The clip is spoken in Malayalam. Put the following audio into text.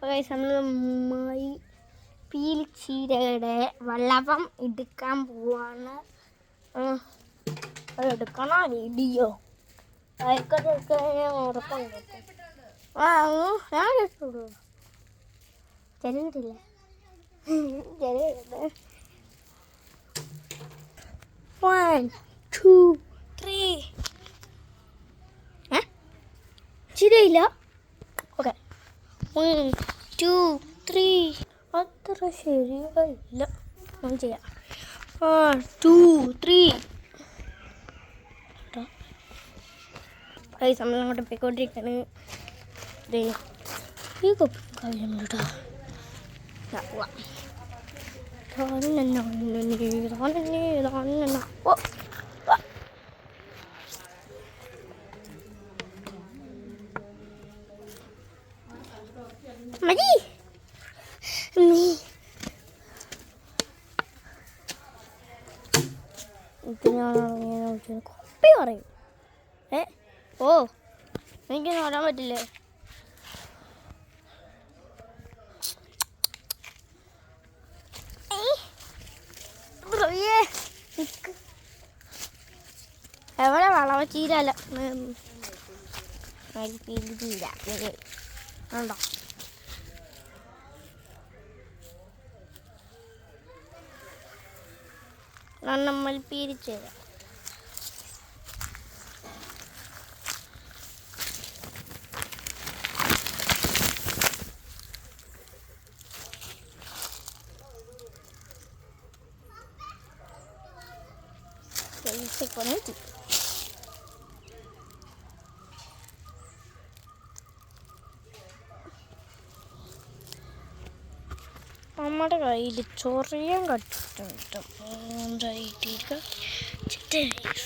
നമ്മൾ പീലിച്ചീരയുടെ വെള്ളപ്പം എടുക്കാൻ പോവാണ്. എടുക്കണോ വീഡിയോ ഉറക്കം ഞാൻ കേട്ടോളൂ. ചെറിയിട്ടില്ല ചെറിയ 1 2 3 ശരിയില്ല. ഓക്കെ 1 2 3 അത്ര ശരിയല്ല. ഞാൻ ചെയ്യാം 1 2 3 സമയം അങ്ങോട്ട് പോയിക്കൊണ്ടിരിക്കാണ്. ഈ കൊപ്പി കേട്ടോ. മതി കൊപ്പി പറയും. ഓ എനിക്കൊന്നും പറയാൻ പറ്റില്ലേ? എവിടെ വളവച്ചീരല്ല ചീര ഉണ്ടോ? നമ്മൾ പിരിച്ചത് നമ്മുടെ കയ്യിൽ ചൊറിയാൻ കട്ടിട്ടുണ്ട്.